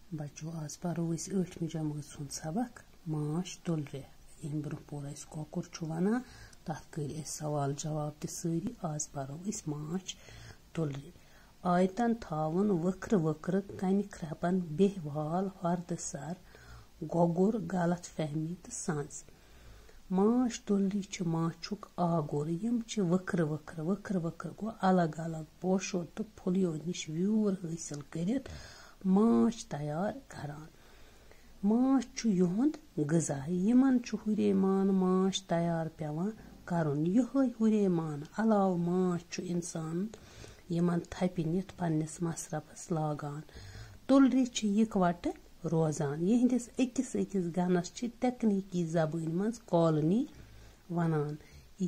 बच्चों आज परो 8वीं जमात सुन सबक माश तुलरे इन ब्रोह पोर कोकुर वनान तथ कर सवाल जवाब तरी आज परो माश तुलरे आयतन थावन वक्र वक्र कन ख्रपन बेह वाल हर्द सर गोगुर गलत फहमी तो सांस माश तुलरी माछुक आगुर यम वक्र वक्र वक्र वक्र गो अलग अलग पोशो तो फुलियो निश व्यूर हासिल करित माछ तैयार करान माछ युहद गजा यमन हुरेमान माछ तैयार पेवान करुन यह हुरेमान अलाव माछ इंसान यमन थपि नित पन्निस मसरफस लागान तुलरी इकवट रोजान यहंदिस अकिस अकिस गनस तकनीकी जबान मज कॉलोनी वनान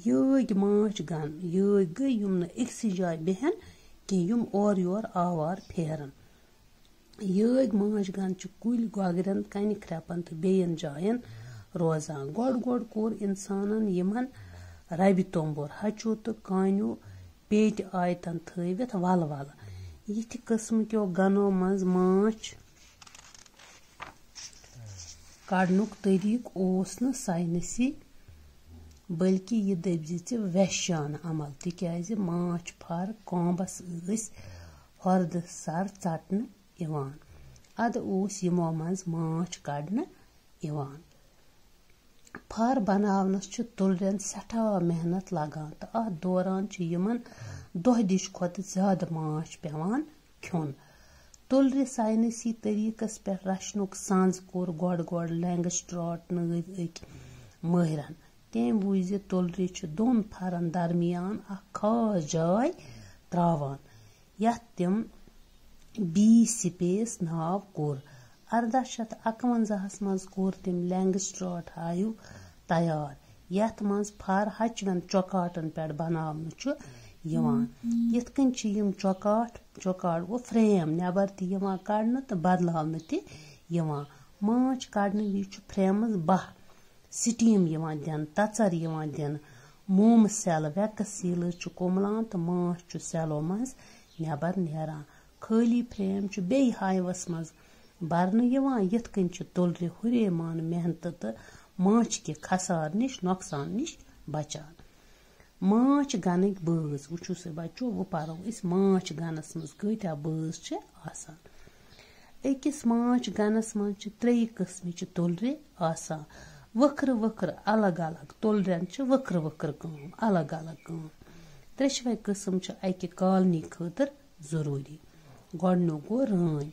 यग माछ गन यग गई युम न अक्सी जाय बेहन कि युम और योर आवार फेरन यग माछ गन कुल गोगरन कन ख्रपन तो बेयन जायन रोजान गोड गोड कोर इंसानन यमन रबि तोंबुर हचो तो कान्यो पेट आयतन थवित वल वल यथ किस्म क्यों गनो मज माछ कड़नुक तरीक ओस न साइंसी बल्कि यह दपज वैश्यान अमल तिक्याज माछ फर कोंबस हर्द सर चटन इवान अद ओस यमो मज माछ कड़न इवान फर बनावनस तुलरन सठा मेहनत लगान तो अत दौरान यमन दोह दिश खोत ज्यादा माछ पेवान खियोन तुलरे साइंसी तरीकस पे रचनुक सांज कोर गोड गोड लैंगस्ट्रॉट नक महरन तम बुझ तुलरे दोन फरन दरमियान खास जाय त्रावान यथ तम बी स्पेस नाव कोर 1851 मज कोर तम लैंगस्ट्रॉट हायु तैयार यथ मज फर हचवन चौकाटन पे बनावन यथ कन यम चौकाट गो फ्रेम नबर तवा कड़न तो बदलावन माछ कड़न वज फ्रेमस बह स्टीम दिन तचर दिन मोम सेल वैक्स सील कुमलान तो माछ सेलो मज नबर नेरान खाली फ्रेम बे हाइवस मज भरन यथ कन तुलरे हुरेमान मेहनत तो माछ के खसार निश नुकसान निश बचान माछ गनक बज वो से बच्चो वो परो माछ गनस मज कत्या बज आसान अकिस माछ गनस मज 3 किस्म तुलरे आसान वक्र वक्र अलग अलग तुलरन वक्र वक्र काम अलग अलग काम 3 किस्म अकि कॉलनी खतर जरूरी गोडनु गो रन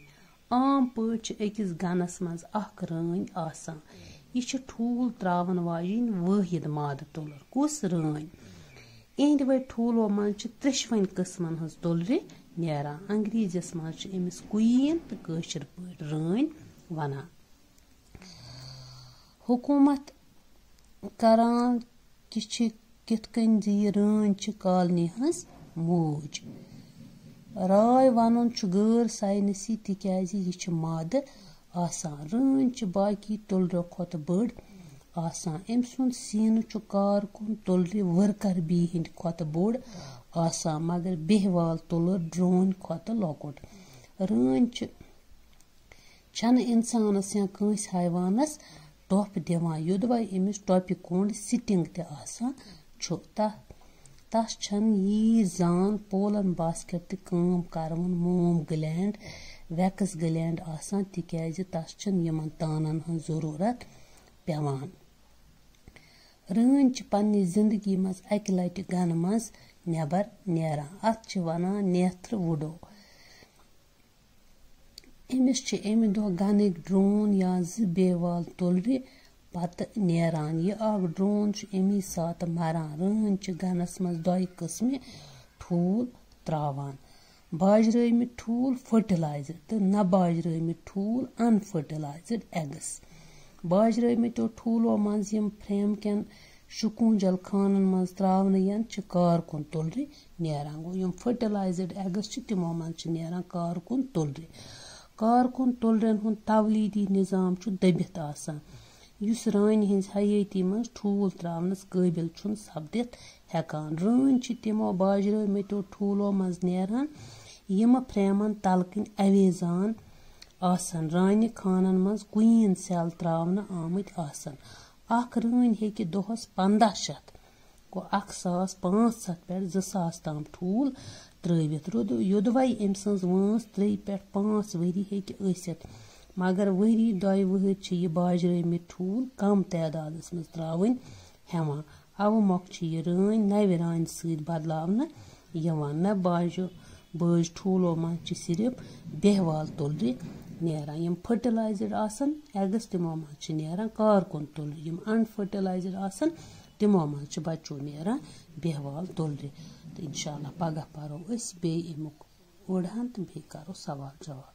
आम पट अकिस गनस मज अख रन आसान यह ठूल त्रावन वाजिन वाहिद माद तुलर कुस रन इंद वे ठूलो मज 3 किस्मन हज तुलरे नेरान अंग्रेजीस मज अमिस क्वीन तो कशर पट रन वनान हुकूमत करान कित कन यह रन कॉलनी हज मौज राय वन गैर साइंसी तिक्याज यह माद आसान रन बाकी तुलरो खोत बड़ आसान अम सुन सीन कारकुन तुलरे वर्कर बी हिंद खोत बोड़ आसान मगर बेहवाल तुलर ड्रोन खोत लॉकुट रन छन इंसानस या कंस हैवानस टॉप दिवान युदवा अमिस टॉपि कोंड सिटिंग ते आसान तस छन यी जान पोलन बास्केट ते काम करवन मोम ग्लैंड वैक्स ग्लैंड आसान तिक्याज तस छन यमन तानन हन जरूरत पेवान रन पन्नी जिंदगी मज अक लट गन मज नबर नेरान अत वनान नेत्र वुडो अमिस अमि दो गनक ड्रोन या बेवाल तुलरे पत नेरान यह अख ड्रोन अमी सात मरान रन गनस मज 2 किस्म ठूल त्रावान बाजरमित ठूल फर्टिलाइजर तो न बाजरमित ठूल अनफर्टिलाइजर्ड एग्स बाजरमित ठूलो मज यम फ्रेम कन शुकूंजल खानन मज त्रावन यन कारकुन तुलरे नेरान गो यम फर्टिलाइजर्ड एग्स तिमो मज नेरान कारकुन तुलरन हुन तवलीदी निजाम दबित आसान युस रान हिंज हयाती मज ठूल त्रावनस काबिल छुन सपदित हेकान रन तिमो बाजरमितो ठूलो मज नेरान यम फ्रेमन तलकन अवेजान آسان رانہِ خانن منٛز کویٖن سیل تراونہٕ آمٕتۍ آسان. اکھ رٲنۍ ہیٚکہِ دۄہس 1500 گوٚو 1500 پٮ۪ٹھ 2000 تام ٹھوٗل ترٲوِتھ. یوٚدوے أمۍ سٕنٛز وٲنٛس 3 پٮ۪ٹھ 5 ؤری ہیٚکہِ ٲسِتھ، مگر ؤری 2 ؤہٕرۍ چھِ یہِ باجرٲومٕتۍ ٹھوٗل کم تعدادس منٛز تراوٕنۍ ہٮ۪وان. اَوٕ مۄکھ چھِ یہِ رٲنۍ نوِ رانہِ سۭتۍ بدلاونہٕ یِوان. نہ باج ٹھوٗلو منٛز چھِ صرف بیہوال تُلرِ نیران. یِم فرٹِلایزٕڈ آسان ایگٕس تِمو منٛز چھِ نیران کارکُن تُلرِ. یِم ان فرٹِلایزٕڈ آسان تِمو منٛز چھِ بچو نیران بیہوال تُلرِ. تہٕ انشاء اللہ پگاہ پرو أسۍ بیٚیہِ امیُک اوٚڑ ہن تہٕ بیٚیہِ کرو سوال جواب.